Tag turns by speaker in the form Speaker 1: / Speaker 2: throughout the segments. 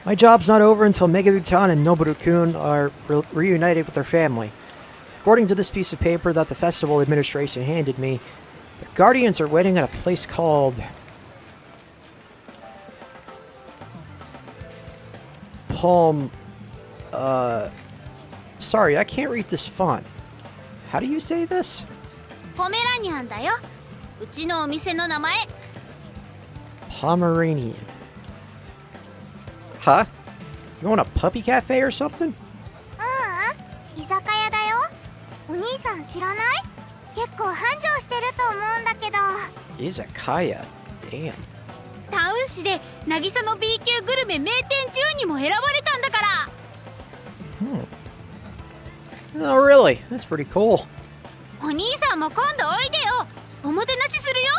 Speaker 1: My job's not over until Meguru-chan and Noboru-kun are reunited with their family. According to this piece of paper that the festival administration handed me, the Guardians are waiting at a place called... Sorry, I can't read this font. How do you say this?
Speaker 2: ポメラニャンだよ。うちのお店の名前。
Speaker 1: Pomeranian. Huh? You own a puppy cafe or something?
Speaker 2: 居酒屋だよ。お兄さん知らない？結構繁盛してると思うんだけど。
Speaker 1: Izakaya. Damn.
Speaker 2: タウン市で渚の B 級グルメ名店10にも選ばれたんだから。
Speaker 1: Oh, really? That's pretty cool.
Speaker 2: お兄さんも今度おいでよ。おもてなしするよ。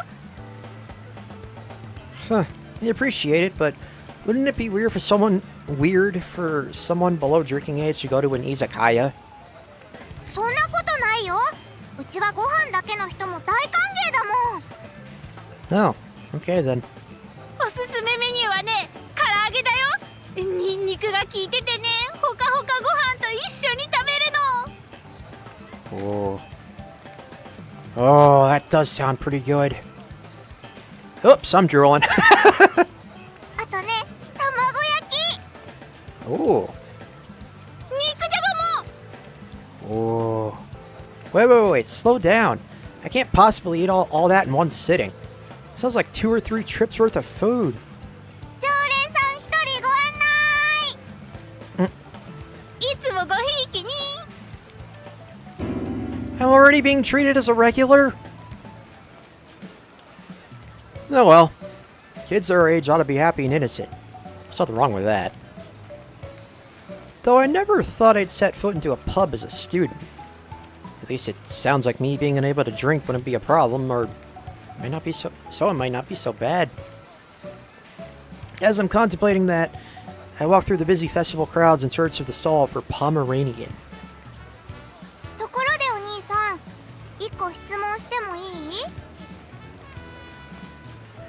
Speaker 1: Huh. I appreciate it, but wouldn't it be weird for someone below drinking age to go to an izakaya?
Speaker 2: そんなことないよ。うちはご飯だけの人も大歓迎だもん。
Speaker 1: Oh, okay then.
Speaker 2: おすすめメニューはね、唐揚げだよ。ニンニクが効いててね、ほかほかご飯と一緒に食べるの。
Speaker 1: Oh. Oh, that does sound pretty good. Oops, I'm drooling.
Speaker 2: あとね、卵焼き。
Speaker 1: Oh.
Speaker 2: 肉じゃがも。
Speaker 1: Oh. Wait, slow down. I can't possibly eat all that in one sitting. Sounds like 2 or 3 trips worth of food.
Speaker 2: 常連さん1人ご案内。いつもごひいきに。
Speaker 1: I'm already being treated as a regular? Oh well. Kids our age ought to be happy and innocent. There's nothing wrong with that. Though I never thought I'd set foot into a pub as a student. At least it sounds like me being unable to drink wouldn't be a problem, or it might not be so it might not be so bad. As I'm contemplating that, I walk through the busy festival crowds in search of the stall for Pomeranian.
Speaker 2: ところでお兄さん、1個質問してもいい？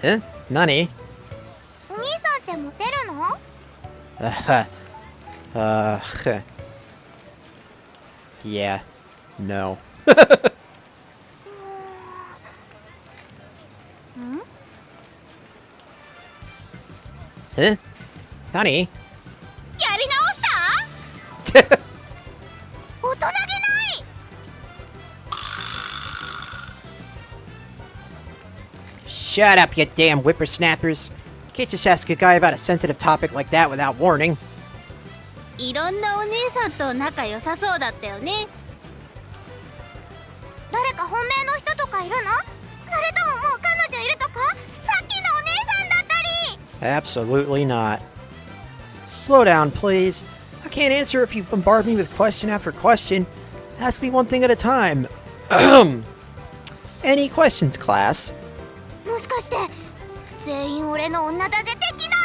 Speaker 1: Eh? Nani?
Speaker 2: お兄さんってモテるの？
Speaker 1: Yeah. No.
Speaker 2: ん？
Speaker 1: Eh? Nani?
Speaker 2: やり直した？大人げない。
Speaker 1: Shut up, you damn whippersnappers. Can't just ask a guy about a sensitive topic like that without warning.
Speaker 2: いろんなお姉さんと仲良さそうだったよね。誰か本命の人とかいるの？それとももう彼女いるとか？さっきのお姉さんだったり。
Speaker 1: Absolutely not. Slow down, please. I can't answer if you bombard me with question after question. Ask me one thing at a time. Any questions, class?
Speaker 2: もしかして全員俺の女だぜ的な。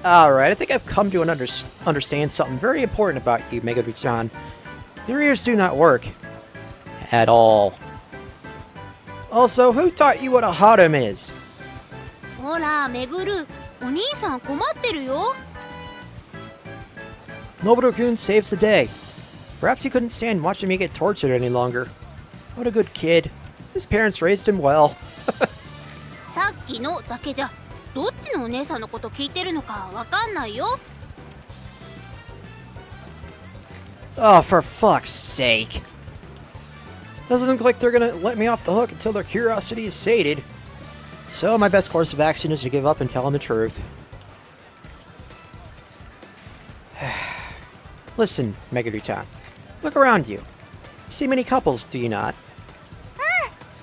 Speaker 1: Alright, I think I've come to understand something very important about you, Meguru-chan. Your ears do not work. At all. Also, who taught you what a harem is?
Speaker 2: ほらめぐる、お兄さん困ってるよ。
Speaker 1: Noboru-kun saves the day. Perhaps he couldn't stand watching me get tortured any longer. What a good kid. His parents raised him well.
Speaker 2: さっきのだけじゃどっちのお姉さんのこと聞いてるのかわかんないよ。
Speaker 1: Oh, for fuck's sake. Doesn't look like they're gonna let me off the hook until their curiosity is sated. So my best course of action is to give up and tell them the truth. Listen, Meguru-chan. Look around you. You see many couples, do you not?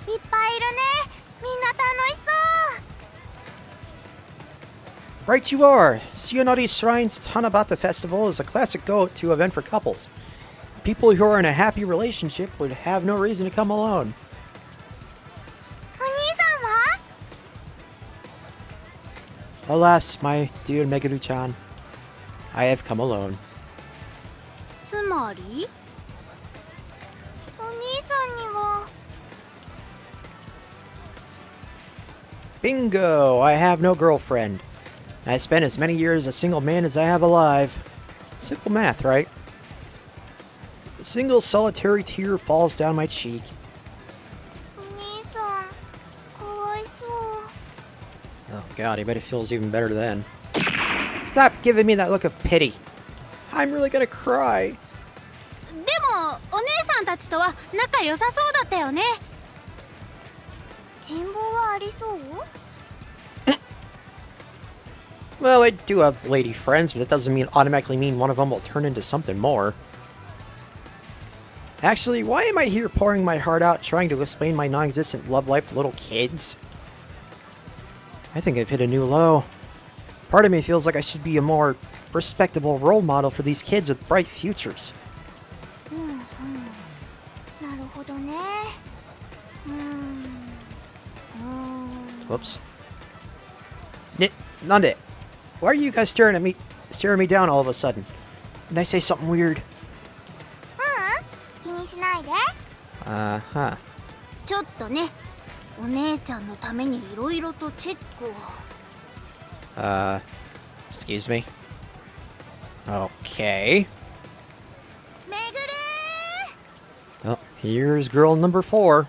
Speaker 2: いっぱいいるね。みんな楽しそう。
Speaker 1: Right you are. Tsunori Shrine's Tanabata Festival is a classic go-to event for couples. People who are in a happy relationship would have no reason to come alone.
Speaker 2: お兄さんは？
Speaker 1: Alas, my dear Meguru-chan, I have come alone.
Speaker 2: つまり？お兄さんには。
Speaker 1: Bingo! I have no girlfriend. I spent as many years a single man as I have alive. Simple math, right? A single solitary tear falls down my cheek.
Speaker 2: お兄さんかわいそう。
Speaker 1: Oh god, I bet it feels even better then. Stop giving me that look of pity. I'm really gonna cry.
Speaker 2: でもお姉さんたちとは仲良さそうだったよね。人望はありそう？
Speaker 1: Well, I do have lady friends, but that doesn't automatically mean one of them will turn into something more. Actually, why am I here pouring my heart out trying to explain my non-existent love life to little kids? I think I've hit a new low. Part of me feels like I should be a more respectable role model for these kids with bright futures.
Speaker 2: なるほどね。
Speaker 1: Whoops. Nande, why are you guys staring me down all of a sudden? Did I say something weird?
Speaker 2: 気にしないで。
Speaker 1: Uh-huh.
Speaker 2: ちょっとね、お姉ちゃんのためにいろいろとチェックを。
Speaker 1: Excuse me? Okay.
Speaker 2: めぐる
Speaker 1: Oh, here's girl number 4.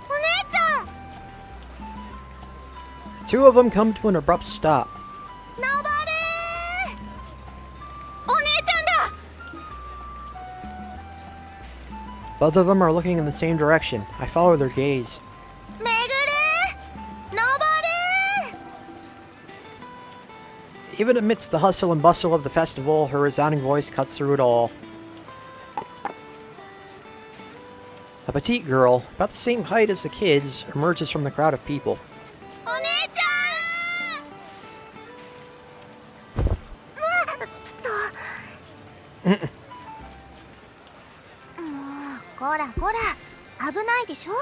Speaker 2: お姉ちゃん
Speaker 1: The two of them come to an abrupt stop.
Speaker 2: 登るお姉ちゃんだ
Speaker 1: Both of them are looking in the same direction. I follow their gaze.
Speaker 2: めぐる登る
Speaker 1: Even amidst the hustle and bustle of the festival, her resounding voice cuts through it all. A petite girl, about the same height as the kids, emerges from the crowd of people.
Speaker 2: お姉ちゃんもうこらこら危ないでしょ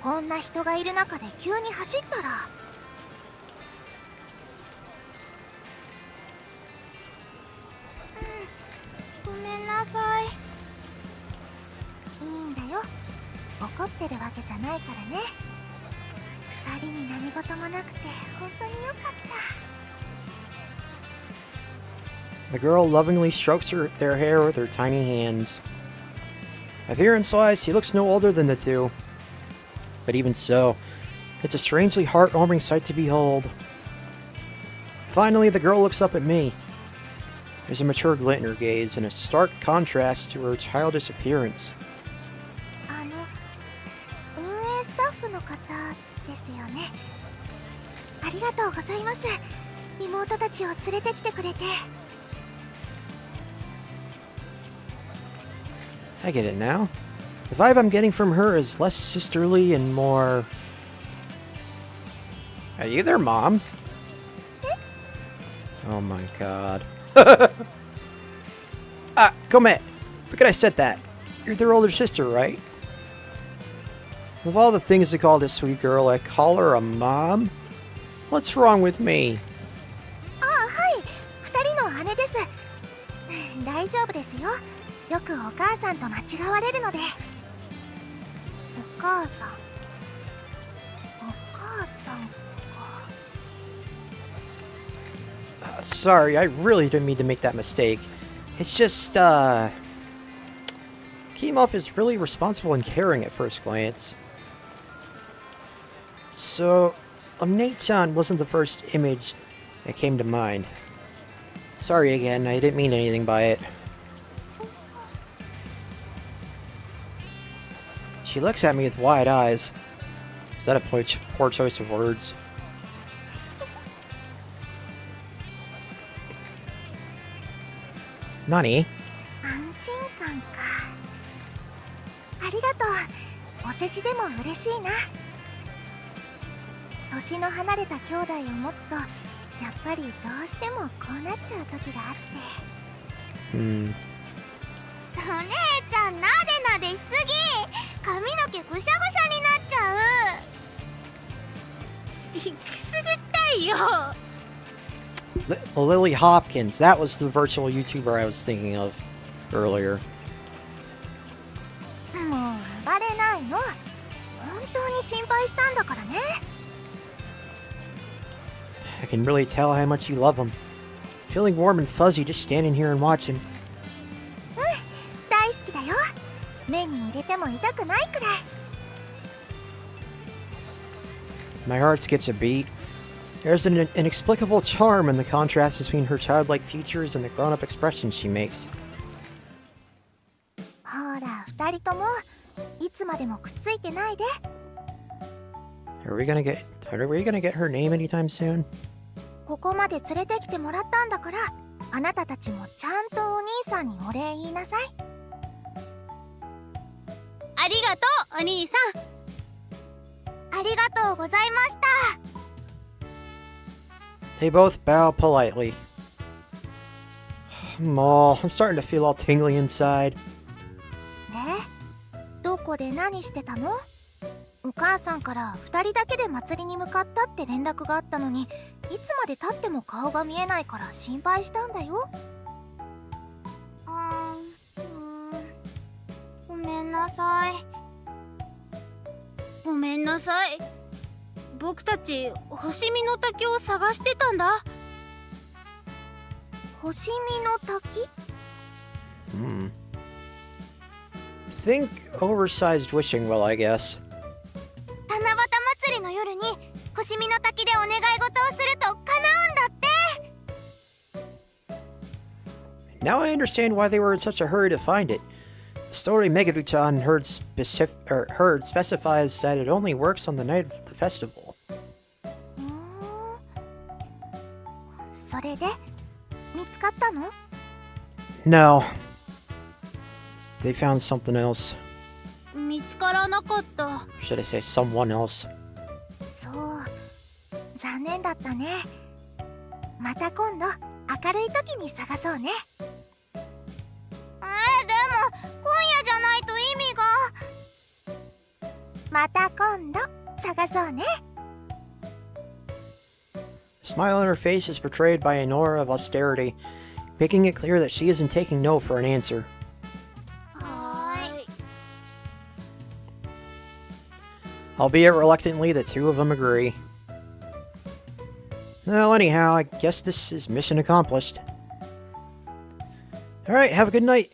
Speaker 2: こんな人がいる中で急に走ったらごめんなさいいいんだよ怒ってるわけじゃないからね二人に何事もなくて本当によかった
Speaker 1: The girl lovingly strokes their hair with her tiny hands. Appearance-wise, he looks no older than the two. But even so, it's a strangely heart-warming sight to behold. Finally, the girl looks up at me. There's a mature glint in her gaze, and a stark contrast to her childish appearance.
Speaker 2: 運営スタッフの方ですよねありがとうございます妹たちを連れてきてくれて
Speaker 1: I get it now. The vibe I'm getting from her is less sisterly and more... Are you their mom? Oh my god. Come forget I said that. You're their older sister, right? Of all the things to call this sweet girl, I call her a mom? What's wrong with me?
Speaker 2: あはい二人の姉です大丈夫ですよよくお母さんと間違われるのでお母さんか
Speaker 1: Sorry, I really didn't mean to make that mistake. It's just, Kimov is really responsible and caring at first glance. So, Onee-chan wasn't the first image that came to mind. Sorry again, I didn't mean anything by it. She looks at me with wide eyes. Is that a poor choice of words? Nani?
Speaker 2: 安心感かありがとうお世辞でも嬉しいな年の離れた兄弟を持つとやっぱりどうしてもこうなっちゃう時があってお姉ちゃんなでなでしすぎ髪の毛ぐしゃぐしゃになっちゃうくすぐったいよ
Speaker 1: Lily Hopkins, that was the virtual YouTuber I was thinking of earlier.
Speaker 2: もう暴れないの本当に心配したんだからね。
Speaker 1: I can really tell how much you love him. Feeling warm and fuzzy just standing here and watching.
Speaker 2: 大好きだよ。目に入れても痛くないくらい。
Speaker 1: My heart skips a beat. There's an inexplicable charm in the contrast between her childlike features and the grown-up expressions she makes.
Speaker 2: ほら、二人ともいつまでもくっついてないで。
Speaker 1: Are we gonna get her name anytime soon?
Speaker 2: ここまで連れてきてもらったんだから、あなたたちもちゃんとお兄さんにお礼言いなさい。
Speaker 3: ありがとう、お兄さん。
Speaker 2: ありがとうございました。
Speaker 1: They both bow politely. I'm starting to feel all tingly inside.
Speaker 2: ね、どこで何してたの？お母さんから2人だけで祭りに向かったって連絡があったのに、いつまで経っても顔が見えないから心配したんだよ。ごめんなさい。
Speaker 3: ごめんなさい。僕たち星見の滝を探してたんだ。
Speaker 2: 星見の滝？
Speaker 1: Think oversized wishing well, I guess.
Speaker 2: 七夕祭りの夜に星見の滝でお願い事をすると叶うんだって。
Speaker 1: Now I understand why they were in such a hurry to find it. The story Megarutan heard specifies that it only works on the night of the festival.
Speaker 2: それで見つかったの？
Speaker 1: No. They found something else.
Speaker 3: 見つからなかった。
Speaker 1: Should I say someone else?
Speaker 2: そう、残念だったね。また今度明るい時に探そうね。でも今夜じゃないと意味が。また今度探そうね。
Speaker 1: Smile on her face is portrayed by an aura of austerity, making it clear that she isn't taking no for an answer.
Speaker 2: はーい。
Speaker 1: Albeit reluctantly, the two of them agree. Well, anyhow, I guess this is mission accomplished. Alright, have a good night.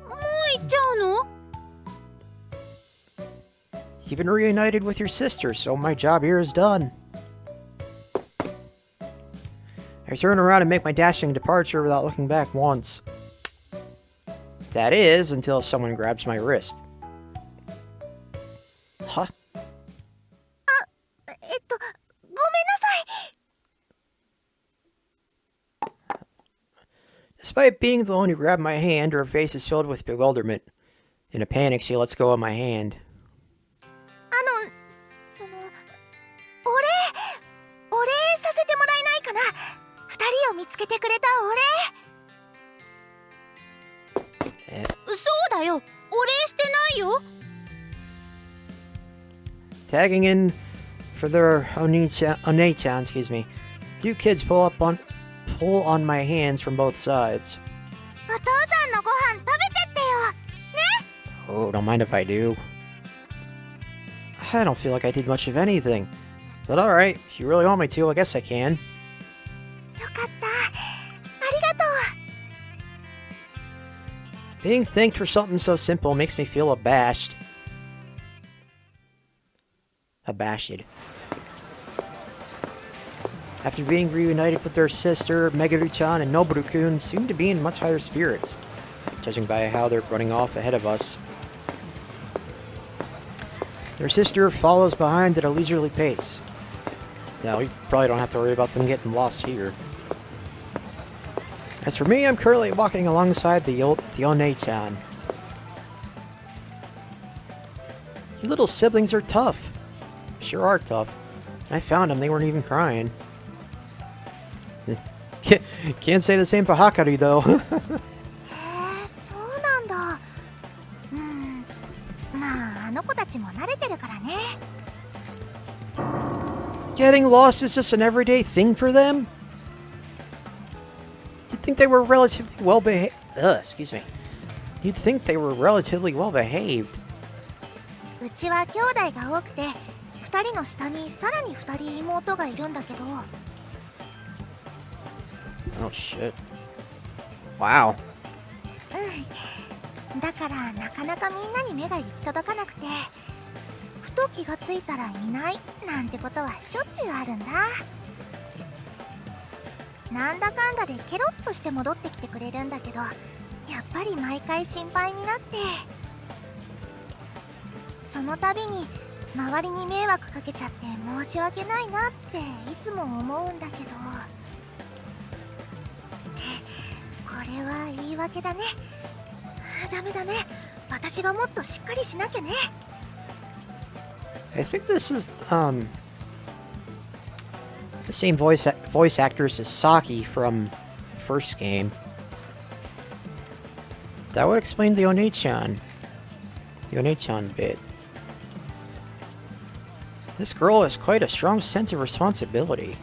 Speaker 3: もう行っちゃうの？
Speaker 1: You've been reunited with your sister, so my job here is done. I turn around and make my dashing departure without looking back once. That is, until someone grabs my wrist. Huh?
Speaker 2: ごめんなさい。
Speaker 1: Despite being the one who grabbed my hand, her face is filled with bewilderment. In a panic, she lets go of my hand.
Speaker 2: その、お礼させてもらえないかな。2人を見つけてくれたお礼。
Speaker 3: そうだよ。お礼してないよ。
Speaker 1: Tagging in for their Onee-chan, excuse me. Two kids pull on my hands from both sides.
Speaker 2: お父さんのご飯食べてってよ。ね。
Speaker 1: Oh, don't mind if I do. I don't feel like I did much of anything. But alright, if you really want me to, I guess I can.
Speaker 2: よかった。ありがとう。
Speaker 1: Being thanked for something so simple makes me feel abashed. Abashed. After being reunited with their sister, Megaru-chan and Noboru-kun seem to be in much higher spirits, judging by how they're running off ahead of us. Their sister follows behind at a leisurely pace. Now, we probably don't have to worry about them getting lost here. As for me, I'm currently walking alongside the Onee-chan. You little siblings are tough. Sure are tough. I found them, they weren't even crying. Can't say the same for Hakaru, though.
Speaker 2: へえ、そうなんだ。まあ、あの子たちも慣れてるからね。
Speaker 1: Getting lost is just an everyday thing for them? You'd think they were relatively well behaved. Excuse me. You'd think they were relatively well behaved.
Speaker 2: うちちは兄弟が多くて、2人の下にさらに2人妹がいるんだけど。
Speaker 1: Oh shit. Wow.
Speaker 2: だからなかなかみんなに目が行き届かなくて、ふと気がついたらいないなんてことはしょっちゅうあるんだ。なんだかんだでケロッとして戻ってきてくれるんだけど、やっぱり毎回心配になって、その度に周りに迷惑かけちゃって申し訳ないなっていつも思うんだけど。ってこれは言い訳だね。ダメダメ、私がもっとしっかりしなきゃね。
Speaker 1: I think this is the same voice actors as Saki from the first game. That would explain the Onee-chan bit. This girl has quite a strong sense of responsibility.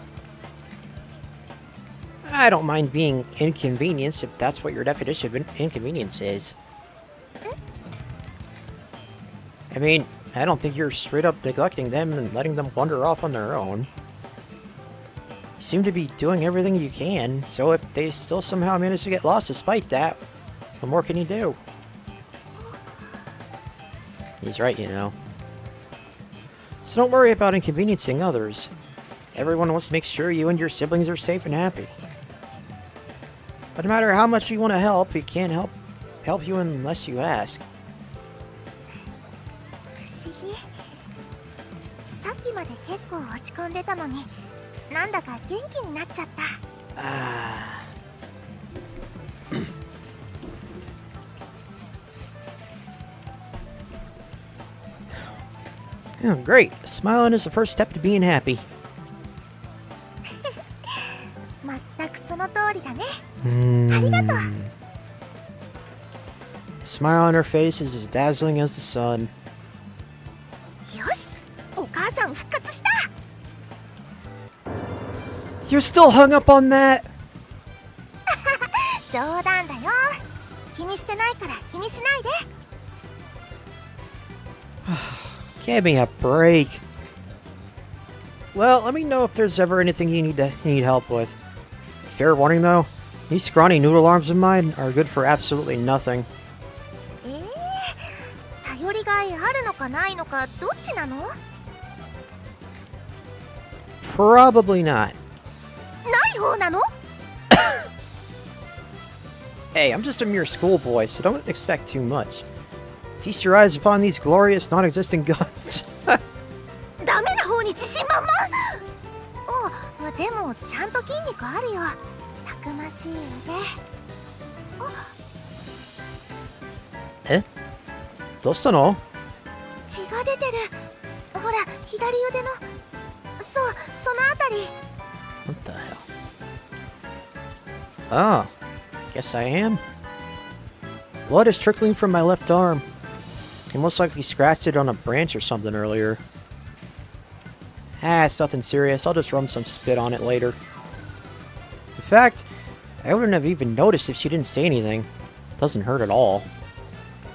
Speaker 1: I don't mind being inconvenienced if that's what your definition of inconvenience is. I mean, I don't think you're straight up neglecting them and letting them wander off on their own. You seem to be doing everything you can, so if they still somehow manage to get lost despite that, what more can you do? He's right, you know. So don't worry about inconveniencing others. Everyone wants to make sure you and your siblings are safe and happy. But no matter how much you want to help, he can't help you unless you ask.
Speaker 2: 不思議。さっきまで結構落ち込んでたのに、なんだか元気になっちゃった。
Speaker 1: Oh, great. Smiling is the first step to being happy.
Speaker 2: 全くその通りだね。ありがとう。
Speaker 1: The smile on her face is as dazzling as the sun.
Speaker 2: よし、お母さん復活した。
Speaker 1: You're still hung up on that?
Speaker 2: 冗談だよ。気にしてないから気にしないで。
Speaker 1: Give me a break. Well, let me know if there's ever anything you need help with. Fair warning though, these scrawny noodle arms of mine are good for absolutely nothing.
Speaker 2: 頼りがいあるのかないのかどっちなの？
Speaker 1: Probably not.
Speaker 2: ない方なの？
Speaker 1: Hey, I'm just a mere schoolboy, so don't expect too much. Feast your eyes upon these glorious, non-existent guns.
Speaker 2: ダメな方に自信満々。でもちゃんと筋肉あるよ。たくましい腕。
Speaker 1: え？どうしたの？
Speaker 2: 血が出てる。ほら、左腕の。そう、そのあたり。
Speaker 1: What the hell? Oh, guess I am. Blood is trickling from my left arm. I most likely scratched it on a branch or something earlier. It's nothing serious. I'll just rub some spit on it later. In fact, I wouldn't have even noticed if she didn't say anything. It doesn't hurt at all.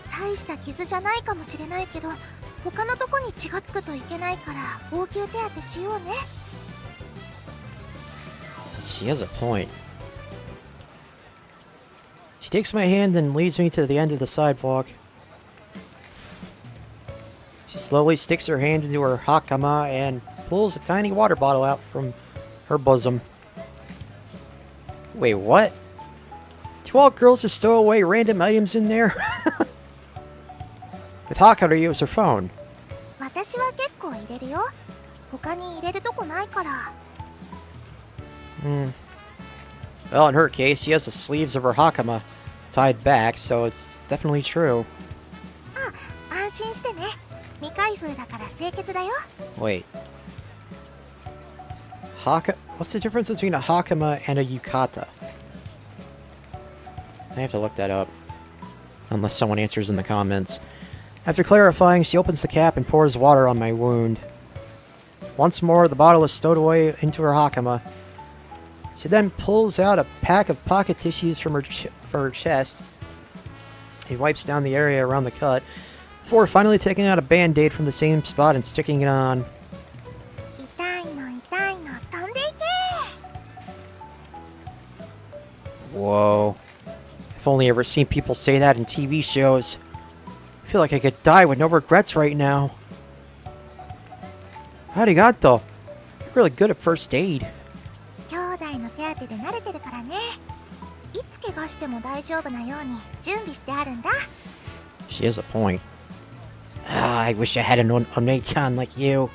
Speaker 2: 大した傷じゃないかもしれないけど、他のとこに血がつくといけないから応急手当てしようね。
Speaker 1: She has a point. She takes my hand and leads me to the end of the sidewalk. She slowly sticks her hand into her hakama and pulls a tiny water bottle out from her bosom. Wait, what? Do all girls just stow away random items in there? With Hakama use her phone.
Speaker 2: 私は結構入れるよ。他に入れるとこないから。
Speaker 1: Well, in her case, she has the sleeves of her hakama tied back, so it's definitely true.
Speaker 2: 安心してね。未開封だから清潔だよ。
Speaker 1: Wait. What's the difference between a hakama and a yukata? I have to look that up. Unless someone answers in the comments. After clarifying, she opens the cap and pours water on my wound. Once more, the bottle is stowed away into her hakama. She then pulls out a pack of pocket tissues from her chest and wipes down the area around the cut. before finally taking out a band-aid from the same spot and sticking it on.
Speaker 2: 痛いの痛いの飛んでいけ。
Speaker 1: Whoa. I've only ever seen people say that in TV shows. I feel like I could die with no regrets right now. Arigato. You're really good at first aid.
Speaker 2: 兄弟の手当てで慣れてるからね。いつ怪我しても大丈夫なように準備してあるんだ。
Speaker 1: She has a point. I wish I had an Onee-chan like you.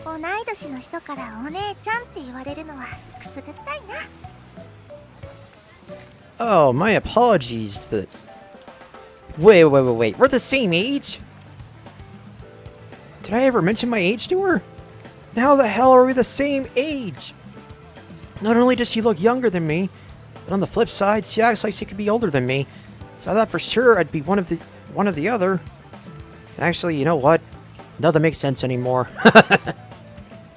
Speaker 2: 同い年の人からお姉ちゃんって言われるのはくすぐったいな。
Speaker 1: Oh, my apologies. Wait. We're the same age? Did I ever mention my age to her? And how the hell are we the same age? Not only does she look younger than me, but on the flip side, she acts like she could be older than me. So I thought for sure I'd be one of the other. Actually, you know what? None of that makes sense anymore.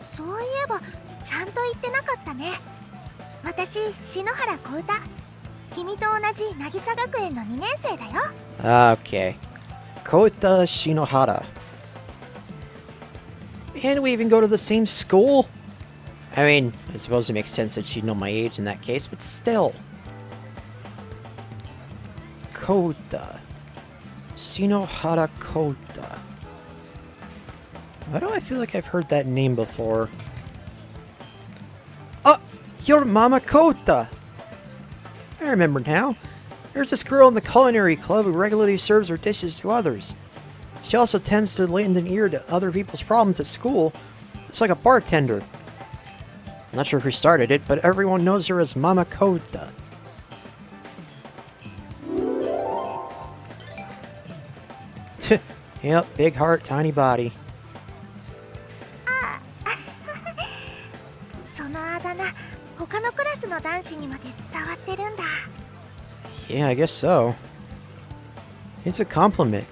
Speaker 2: そういえばちゃんと言ってなかったね。私、篠原小歌。君と同じ渚学園の2年生だよ。
Speaker 1: Okay. Kota Shinohara. And we even go to the same school? I mean, I suppose it makes sense that she'd know my age in that case, but still. Kota. Shinohara Kota. Why do I feel like I've heard that name before? Oh! Your Mama Kota! I remember now. There's this girl in the culinary club who regularly serves her dishes to others. She also tends to lend an ear to other people's problems at school. It's like a bartender. I'm not sure who started it, but everyone knows her as Mama Kota. Yep, big heart, tiny body.
Speaker 2: そのあだ名、他のクラスの男子にまで伝わってるんだ。
Speaker 1: Yeah, I guess so. It's a compliment.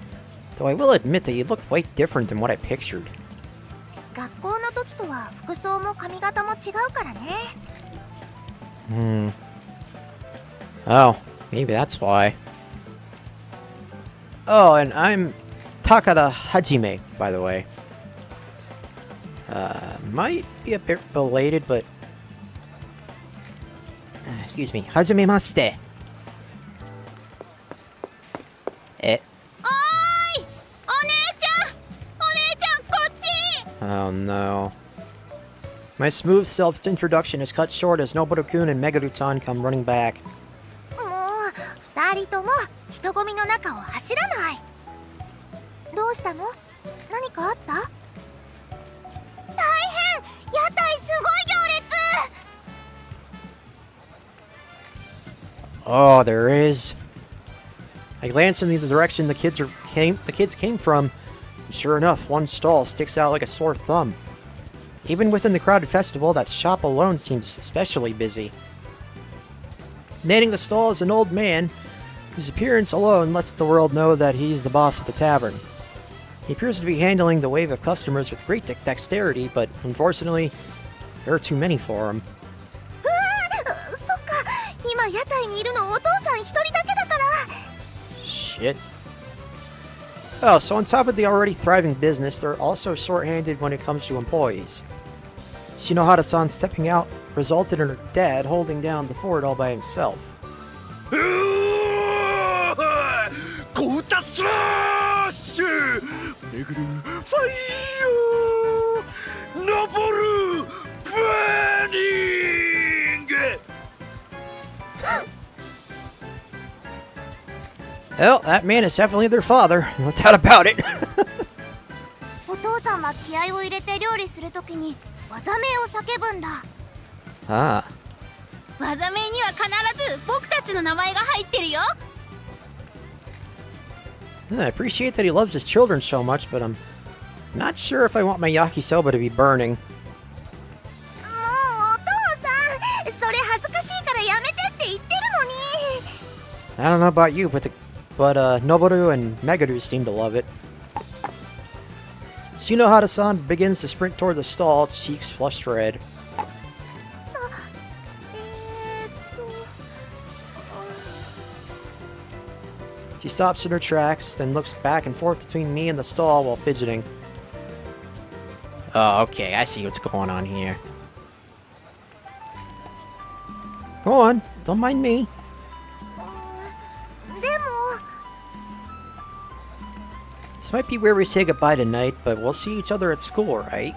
Speaker 1: Though I will admit that you look quite different than what I pictured.
Speaker 2: 学校の時とは服装も髪型も違うからね。
Speaker 1: Oh, maybe that's why. Oh, and I'm Takada Hajime, by the way. Might be a bit belated, but... excuse me. Hajimemashite. Oh no. My smooth self-introduction is cut short as Noboru-kun and Meguru-chan come running back.
Speaker 2: もう2人とも人混みの中を走らない。どうしたの？何かあった？大変！屋台すごい行列！
Speaker 1: Oh, there is. I glance in the direction the kids came from. Sure enough, one stall sticks out like a sore thumb. Even within the crowded festival, that shop alone seems especially busy. Manning the stall is an old man, whose appearance alone lets the world know that he's the boss of the tavern. He appears to be handling the wave of customers with great dexterity, but unfortunately, there are too many for him.
Speaker 2: そっか、今屋台にいるのお父さん一人だけだから。
Speaker 1: Shit. Oh, so on top of the already thriving business, they're also short-handed when it comes to employees. Shinohara-san stepping out resulted in her dad holding down the fort all by himself.
Speaker 4: Kota slash! Meguru fire! Noboru burning!
Speaker 1: Well, that man is definitely their father, no doubt about it.
Speaker 2: お父さんは気合を入れて料理するときに技名を叫ぶんだ。
Speaker 1: Ah.
Speaker 3: 技名には必ず僕たちの名前が入ってるよ。
Speaker 1: I appreciate that he loves his children so much, but I'm not sure if I want my yakisoba to be burning.
Speaker 2: もうお父さん、それ恥ずかしいからやめてって言ってるのに。
Speaker 1: I don't know about you, but Noboru and Meguru seem to love it. Shinohara-san begins to sprint toward the stall, cheeks flushed red. She stops in her tracks, then looks back and forth between me and the stall while fidgeting. Oh, okay, I see what's going on here. Go on, don't mind me.
Speaker 2: でも
Speaker 1: This might be where we say goodbye tonight, but we'll see each other at school, right?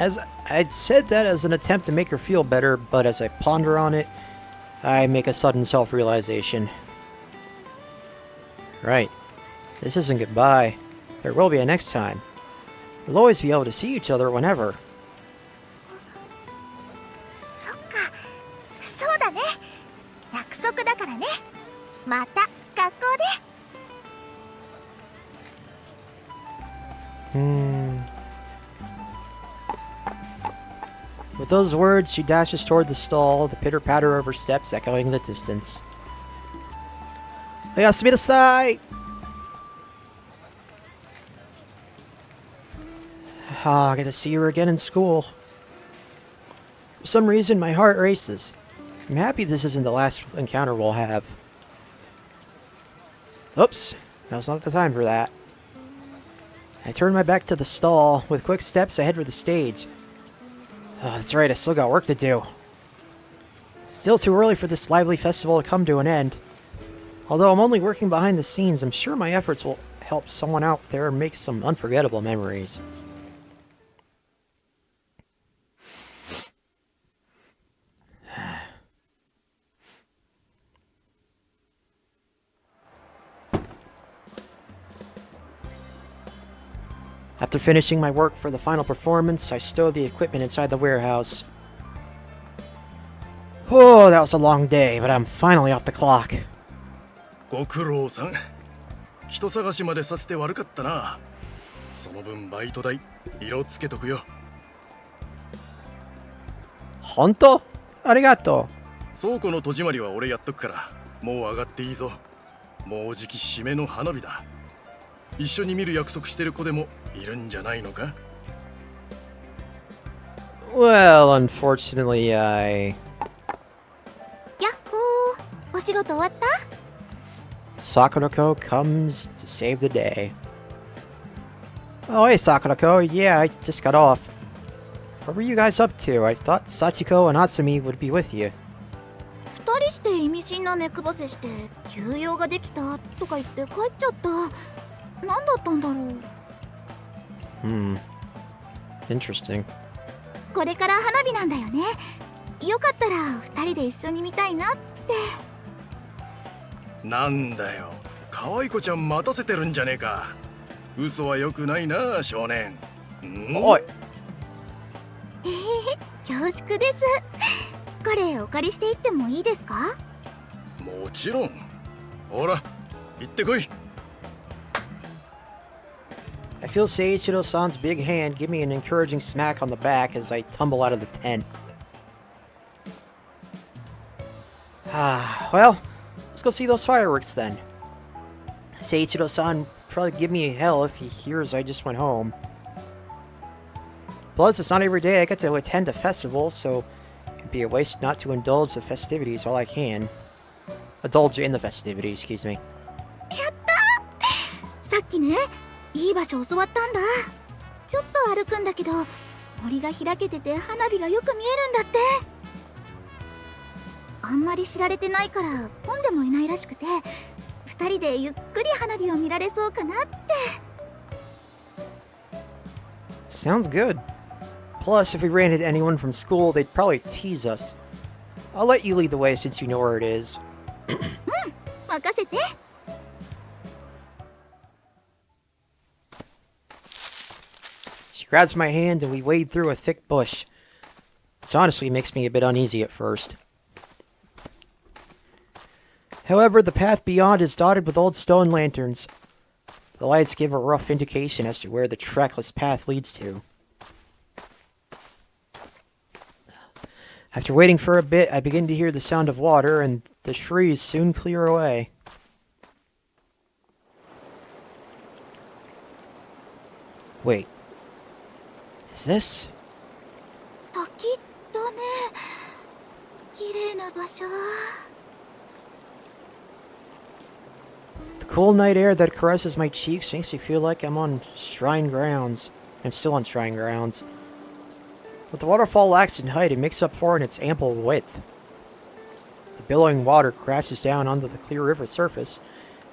Speaker 1: As I'd said that as an attempt to make her feel better, but as I ponder on it, I make a sudden self-realization. Right. This isn't goodbye. There will be a next time. We'll always be able to see each other whenever.
Speaker 2: そっか、そうだね。約束だからね。また学校で。
Speaker 1: With those words, she dashes toward the stall, the pitter-patter of her steps echoing in the distance. Oyasuminasai! Ah, I get to see her again in school. For some reason, my heart races. I'm happy this isn't the last encounter we'll have. Oops, now's not the time for that. I turn my back to the stall. With quick steps, I head for the stage. Oh, that's right, I still got work to do. It's still too early for this lively festival to come to an end. Although I'm only working behind the scenes, I'm sure my efforts will help someone out there make some unforgettable memories. After finishing my work for the final performance, I stowed the equipment inside the warehouse. Oh, that was a long day, but I'm finally off the clock.
Speaker 4: ご苦労さん。人探しまでさせて悪かったな。その分バイト代色つけとくよ。
Speaker 1: 本当？ありがとう。
Speaker 4: 倉庫の戸締まりは俺やっとくから、もう上がっていいぞ。もうじき締めの花火だ。一緒に見る約束してる子でもいるんじゃないのか？
Speaker 1: Well, unfortunately, I...
Speaker 2: やっほー、お仕事終わった？
Speaker 1: Sakurako comes to save the day. Oh, hey, Sakurako. Yeah, I just got off. What were you guys up to? I thought Sachiko and Atsumi would be with you.
Speaker 2: 二人して意味深な目配せして休養ができたとか言って帰っちゃった。何だったんだろう。
Speaker 1: Interesting.
Speaker 2: これから花火なんだよね。よかったら二人で一緒に見たいなって。
Speaker 4: なんだよ。可愛い子ちゃん待たせてるんじゃねえか。嘘は良くないな、少年。
Speaker 1: おい。
Speaker 2: 恐縮です。これお借りしていってもいいですか？
Speaker 4: もちろん。ほら、行ってこい。
Speaker 1: I feel Seiichiro-san's big hand give me an encouraging smack on the back as I tumble out of the tent. Well, let's go see those fireworks then. Seiichiro-san probably give me hell if he hears I just went home. Plus, it's not every day I get to attend a festival, so it'd be a waste not to indulge the festivities while I can. Indulge in the festivities, excuse me.
Speaker 2: やった！さっきね、いい場所教わったんだ。ちょっと歩くんだけど、森が開けてて花火がよく見えるんだって。あんまり知られてないから混んでもいないらしくて、二人でゆっくり花火を見られそうかなって。
Speaker 1: Sounds good. Plus, if we ran into anyone from school, they'd probably tease us. I'll let you lead the way since you know where it is.
Speaker 2: 任せて。
Speaker 1: She grabs my hand and we wade through a thick bush, which honestly makes me a bit uneasy at first. However, the path beyond is dotted with old stone lanterns. The lights give a rough indication as to where the trackless path leads to. After waiting for a bit, I begin to hear the sound of water, and the trees soon clear away. Wait. Is this?
Speaker 2: 滝だね。綺麗な場所。
Speaker 1: cool night air that caresses my cheeks makes me feel like I'm on shrine grounds. I'm still on shrine grounds. But the waterfall lacks in height and makes up for it in its ample width. The billowing water crashes down onto the clear river surface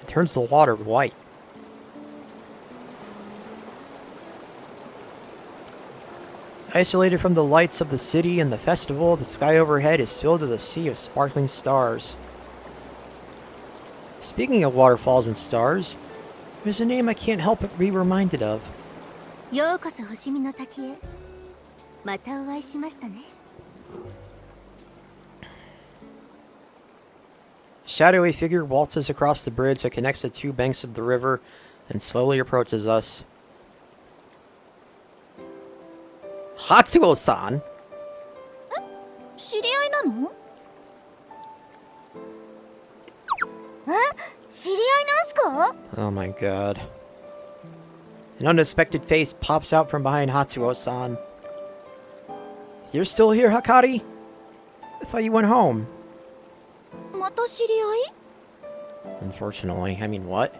Speaker 1: and turns the water white. Isolated from the lights of the city and the festival, the sky overhead is filled with a sea of sparkling stars. Speaking of waterfalls and stars, there's a name I can't help but be reminded of.
Speaker 2: ようこそ星見の滝へ。またお会いしましたね。
Speaker 1: A shadowy figure waltzes across the bridge that connects the two banks of the river and slowly approaches us. Hatsuo-san?
Speaker 2: 知り合いなの？知り合いなんすか？
Speaker 1: Oh my god. An unexpected face pops out from behind Hatsuo-san. You're still here, Hakari? I thought you went home.
Speaker 2: また知り合い？
Speaker 1: Unfortunately. I mean, what?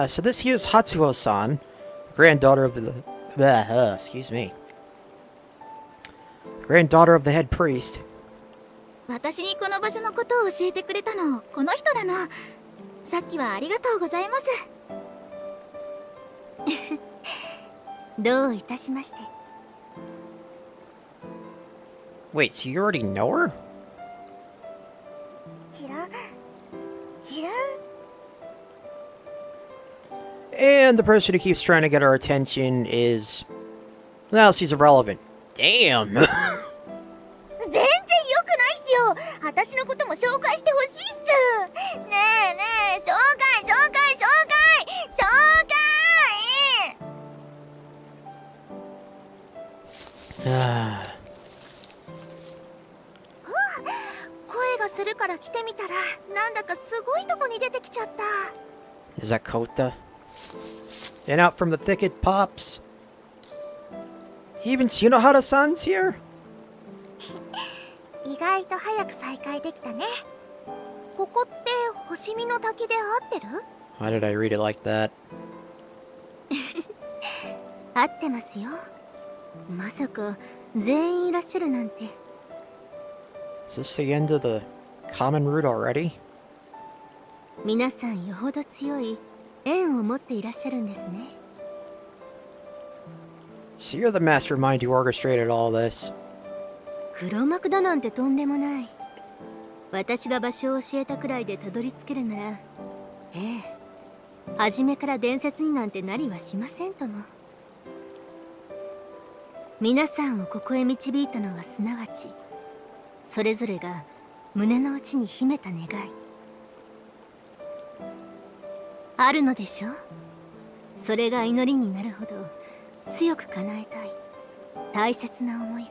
Speaker 1: So this here's Hatsuo-san, granddaughter of the... excuse me. Granddaughter of the head priest.
Speaker 2: 私にこの場所のことを教えてくれたの、この人なの。さっきはありがとうございます。どういたしまして。
Speaker 1: Wait, so you already know her?
Speaker 2: ちらん。
Speaker 1: And the person who keeps trying to get our attention is... Well, she's irrelevant. Damn!
Speaker 2: 全然良くないっすよ。私のことも紹介してほしいっす。ねえねえ、紹介。声がするから来てみたら、なんだかすごいとこに出てきちゃった。
Speaker 1: Is that Kota? And out from the thicket pops... Even Shinohara-san's here?
Speaker 2: 意外と早く再会できたね。ここって星見の滝で合ってる？
Speaker 1: Why did I read it like that?
Speaker 2: 合ってますよ。まさか全員いらっしゃるなんて。
Speaker 1: Is this the end of the common route already?
Speaker 2: 皆さんよほど強い縁を持っていらっしゃるんですね。
Speaker 1: So you're the mastermind who orchestrated all this.
Speaker 2: 黒幕だなんてとんでもない。私が場所を教えたくらいでたどり着けるなら、ええ、初めから伝説になんてなりはしませんとも。皆さんをここへ導いたのはすなわち、それぞれが胸の内に秘めた願いあるのでしょう。それが祈りになるほど強く叶えたい大切な思いが。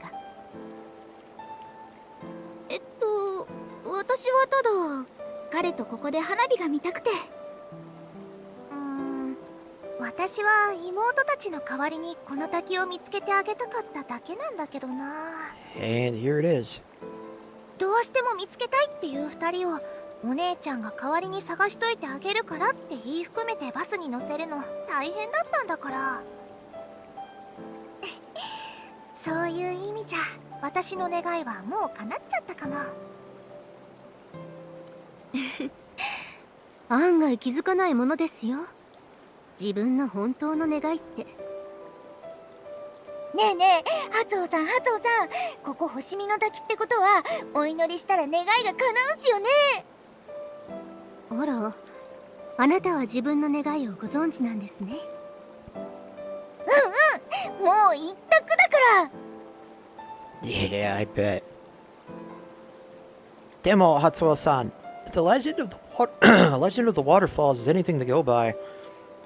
Speaker 2: 私はただ彼とここで花火が見たくて。私は妹たちの代わりにこの滝を見つけてあげたかっただけなんだけどな。
Speaker 1: And here it is.
Speaker 2: どうしても見つけたいっていう二人をお姉ちゃんが代わりに探しといてあげるからって言い含めてバスに乗せるの大変だったんだから。そういう意味じゃ私の願いはもう叶っちゃったかも。案外気づかないものですよ、自分の本当の願いって。ねえねえ、初尾さん、ここ星見の滝ってことはお祈りしたら願いが叶うんすよね。あら、あなたは自分の願いをご存知なんですね。もう一択だから。
Speaker 1: Yeah, I bet. Demo, Hatsuo-san. If the legend of the waterfalls is anything to go by,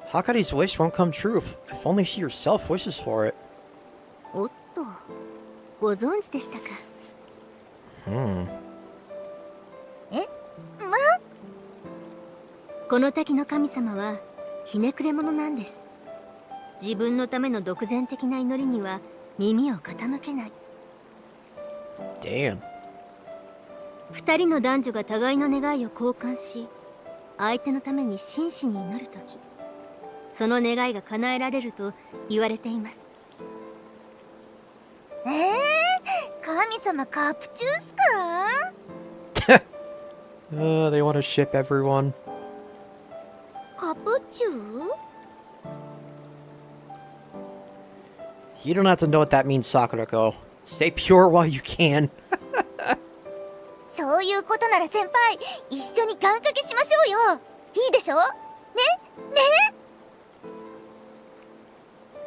Speaker 1: Hakari's wish won't come true if only she herself wishes for it.
Speaker 2: おっと、ご存知でしたか。この滝の神様はひねくれ者なんです。自分のための独善的な祈りには耳を傾けない。
Speaker 1: Damn.
Speaker 2: 二人の男女が互いの願いを交換し、
Speaker 3: 相手のために真摯に祈るとき、その願いが叶えられると言われています。
Speaker 2: 神様カプチュースか？
Speaker 1: They want to ship everyone.
Speaker 2: カプチュー？
Speaker 1: You don't have to know what that means, Sakurako. Stay pure while you can.
Speaker 2: そういうことなら先輩、一緒に願掛けしましょうよ。いいでしょ？ね？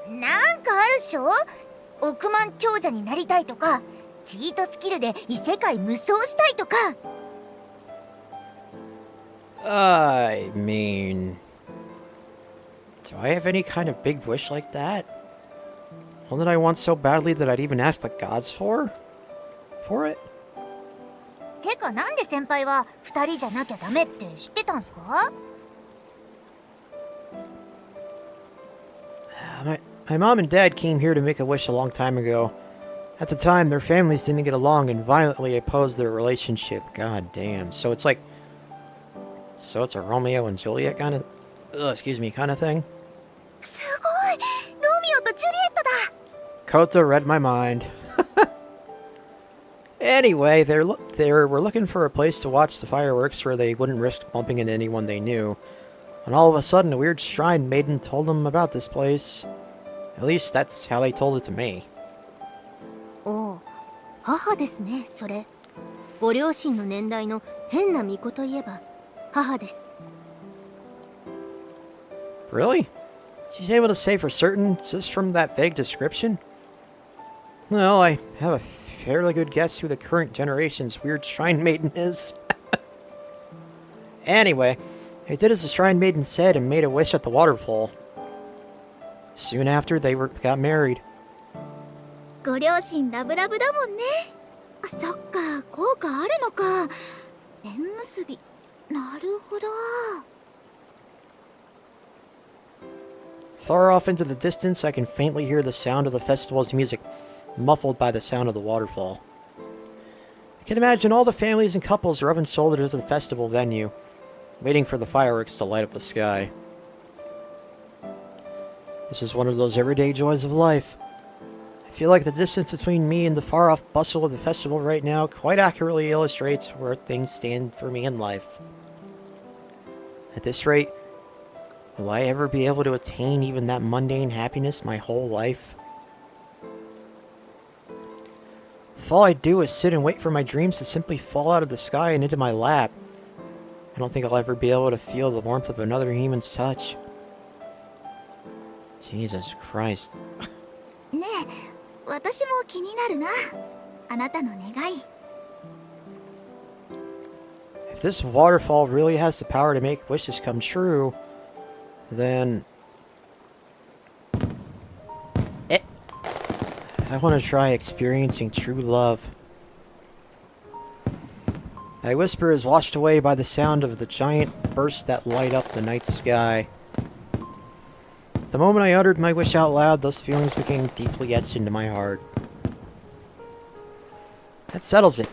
Speaker 2: なんかあるっしょ？億万長者になりたいとか、チートスキルで異世界無双したいとか。
Speaker 1: I mean... Do I have any kind of big wish like that? One that I want so badly that I'd even ask the gods for it?
Speaker 2: てかなんで先輩は2人じゃなきゃダメって知ってたんすか？
Speaker 1: My mom and dad came here to make a wish a long time ago. At the time, their families didn't get along and violently opposed their relationship. God damn. So it's like... So it's a Romeo and Juliet kind of... kind of thing?
Speaker 2: すごい！ロミオとジュリエットだ！
Speaker 1: Kota read my mind. Anyway, they were looking for a place to watch the fireworks where they wouldn't risk bumping into anyone they knew. And all of a sudden, a weird shrine maiden told them about this place. At least that's how they told it to me.
Speaker 3: おお、母ですね、それ。ご両親の年代の変な巫女といえば母です。
Speaker 1: Really? She's able to say for certain just from that vague description? Well, I have a fairly good guess who the current generation's weird shrine maiden is. Anyway, they did as the shrine maiden said and made a wish at the waterfall. Soon after, they got married.
Speaker 2: ご両親ラブラブだもんね。そっか、効果あるのか。縁結び。なるほど。
Speaker 1: Far off into the distance, I can faintly hear the sound of the festival's music, muffled by the sound of the waterfall. I can imagine all the families and couples rubbing shoulders at the festival venue, waiting for the fireworks to light up the sky. This is one of those everyday joys of life. I feel like the distance between me and the far-off bustle of the festival right now quite accurately illustrates where things stand for me in life. At this rate, will I ever be able to attain even that mundane happiness my whole life? If all I do is sit and wait for my dreams to simply fall out of the sky and into my lap, I don't think I'll ever be able to feel the warmth of another human's touch. Jesus Christ.
Speaker 2: ねえ、私も気になるな。あなたの願い。
Speaker 1: If this waterfall really has the power to make wishes come true, then... I want to try experiencing true love. My whisper is washed away by the sound of the giant bursts that light up the night sky. The moment I uttered my wish out loud, those feelings became deeply etched into my heart. That settles it.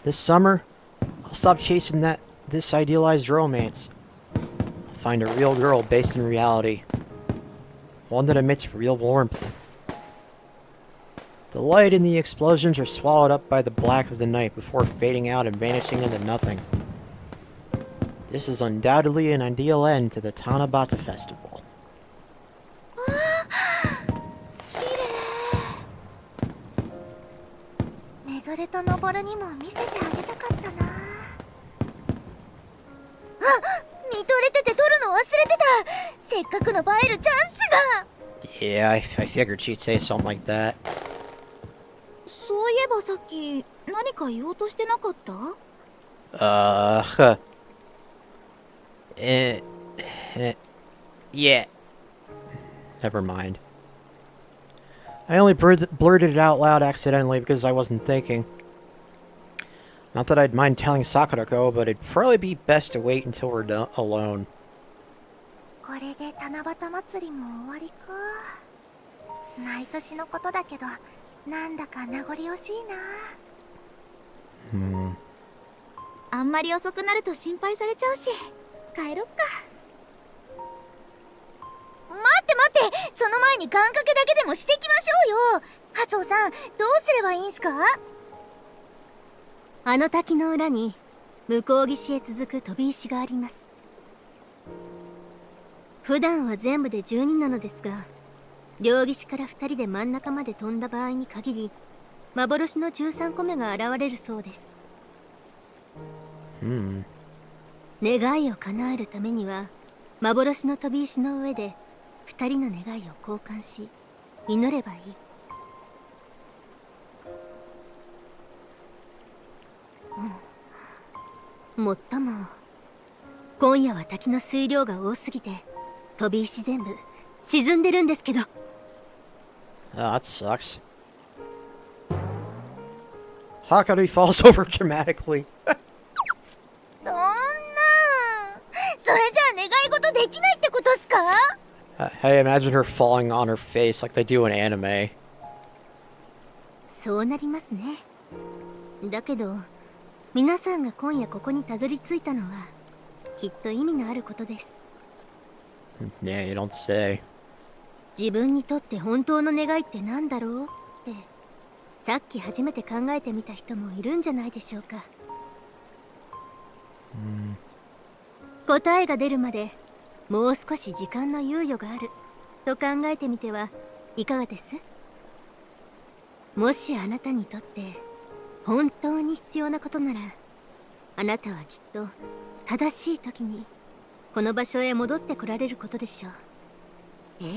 Speaker 1: This summer, I'll stop chasing this idealized romance. I'll find a real girl based in reality. One that emits real warmth. The light and the explosions are swallowed up by the black of the night before fading out and vanishing into nothing. This is undoubtedly an ideal end to the Tanabata Festival.
Speaker 2: 綺麗。めぐるとのぼるにも見せてあげたかったな。あ、見とれてて撮るの忘れてた。せっかくの映えるチャンスが。
Speaker 1: Yeah, I figured she'd say something like that.
Speaker 2: そういえばさっき何か言おうとしてなかった？
Speaker 1: Yeah. Never mind. I only blurted it out loud accidentally because I wasn't thinking. Not that I'd mind telling Sakurako, but it'd probably be best to wait until we're alone.
Speaker 2: これで七夕祭りも終わりか。毎年のことだけど、なんだか名残惜しいな。あんまり遅くなると心配されちゃうし。帰ろっか。待って待って、その前に願掛けだけでもしてきましょうよ。初尾さん、どうすればいいんすか？
Speaker 3: あの滝の裏に向こう岸へ続く飛び石があります。普段は全部で12なのですが、両岸から2人で真ん中まで飛んだ場合に限り、幻の13個目が現れるそうです。願いを叶えるためには、幻の飛び石の上で2人の願いを交換し、祈ればいい。もっとも、今夜は滝の水量が多すぎて、飛び石全部沈んでるんですけど。
Speaker 1: Oh, that sucks. Hakaru falls over dramatically.
Speaker 2: そんな、それじゃあ願い事できないってことっすか？
Speaker 1: I imagine her falling on her face like they do in anime.
Speaker 3: そうなりますね。だけど、皆さんが今夜ここにたどり着いたのは、きっと意味のあることです。
Speaker 1: Yeah, you don't say.
Speaker 3: 自分にとって本当の願いって何だろうって、さっき初めて考えてみた人もいるんじゃないでしょうか。答えが出るまでもう少し時間の猶予があると考えてみてはいかがです？もしあなたにとって本当に必要なことなら、あなたはきっと正しい時にこの場所へ戻ってこられることでしょう。ええ、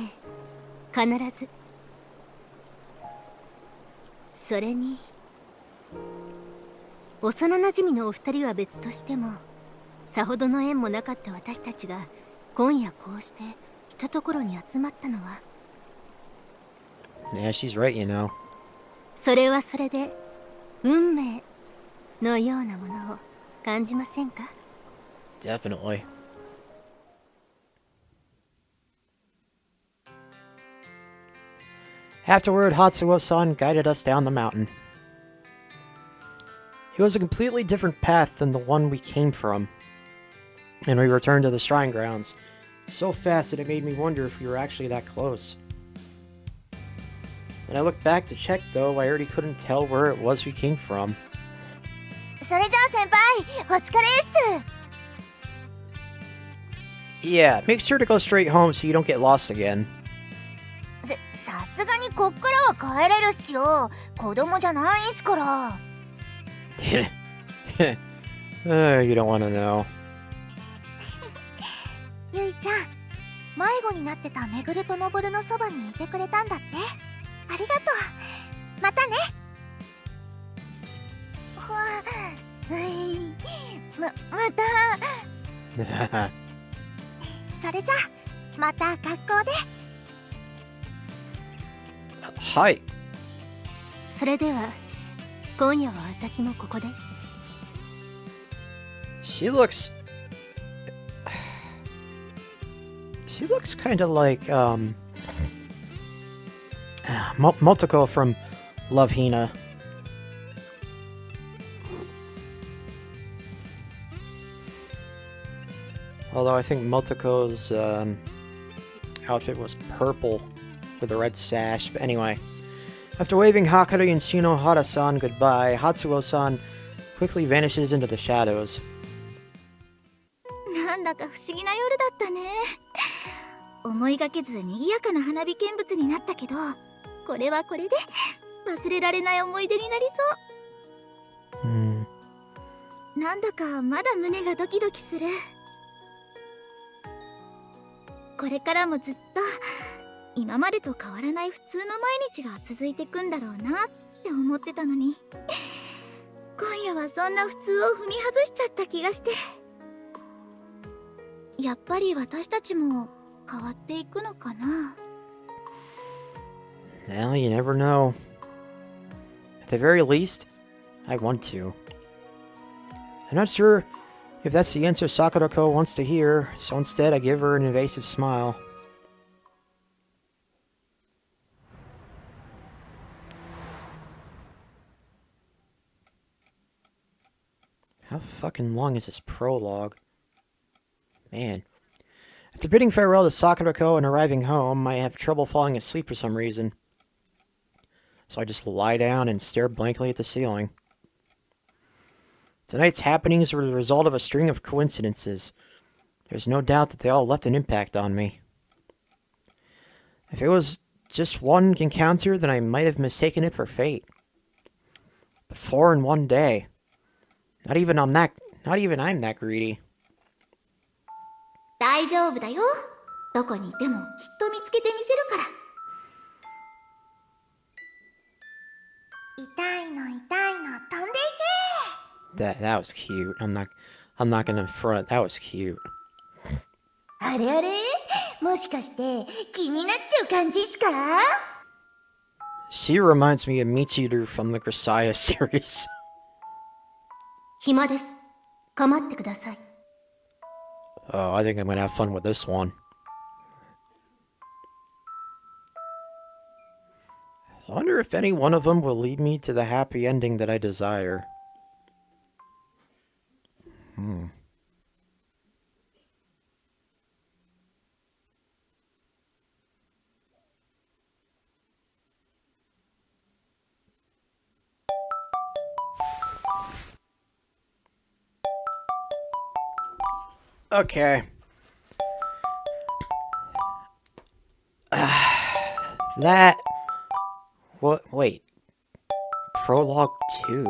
Speaker 3: 必ず。それに、幼なじみのお二人は別としても、さほどの縁もなかった私たちが今夜こうしてひとところに集まったのは、
Speaker 1: Yeah, she's right, you know.
Speaker 3: それはそれで運命のようなものを感じませんか？
Speaker 1: Definitely. Afterward, Hatsuo-san guided us down the mountain. It was a completely different path than the one we came from, and we returned to the shrine grounds so fast that it made me wonder if we were actually that close. When I looked back to check, though, I already couldn't tell where it was we came from.
Speaker 2: それじゃあ先輩、お疲れっす。
Speaker 1: Yeah, make sure to go straight home so you don't get lost again.
Speaker 2: さすがにこっからは帰れるっすよ。子供じゃないっすから。
Speaker 1: You don't want to know.
Speaker 2: ゆいちゃん、迷子になってためぐるとのぼるのそばにいてくれたんだって。ありがとう。またね。ふわ、また。それじゃあ、また学校で。
Speaker 1: はい。
Speaker 3: それでは今夜は私もここで。
Speaker 1: She looks kind of like Motoko from Love Hina. Although I think Motoko's outfit was purple with a red sash. But anyway, after waving Hakaru and Shinohara-san goodbye, Hatsuo-san quickly vanishes into the shadows.
Speaker 2: なんだか不思議な夜だったね。思いがけず賑やかな花火見物になったけど、これはこれで忘れられない思い出になりそう。なんだかまだ胸がドキドキする。これからもずっと今までと変わらない普通の毎日が続いてくんだろうなって思ってたのに、今夜はそんな普通を踏み外しちゃった気がして。やっぱり私たちも変わっていくのかな。
Speaker 1: Well, you never know. At the very least, I want to. I'm not sure if that's the answer Sakurako wants to hear, so instead I give her an evasive smile. How fucking long is this prologue? Man. After bidding farewell to Sakurako and arriving home, I have trouble falling asleep for some reason. So I just lie down and stare blankly at the ceiling. Tonight's happenings were the result of a string of coincidences. There's no doubt that they all left an impact on me. If it was just one encounter, then I might have mistaken it for fate. But 4 in one day. Not even I'm that greedy.
Speaker 2: 大丈夫だよ。どこにいてもきっと見つけてみせるから。痛いの痛いの飛んでいけ。
Speaker 1: That was cute. I'm not gonna front. That was cute.
Speaker 2: あれあれ、もしかして気になっちゃう感じっすか？
Speaker 1: She reminds me of Michiru from the Grisaya series.
Speaker 3: 暇です。構ってください。
Speaker 1: Oh, I think I'm gonna have fun with this one. I wonder if any one of them will lead me to the happy ending that I desire. Okay. That... What? Wait. Prologue 2.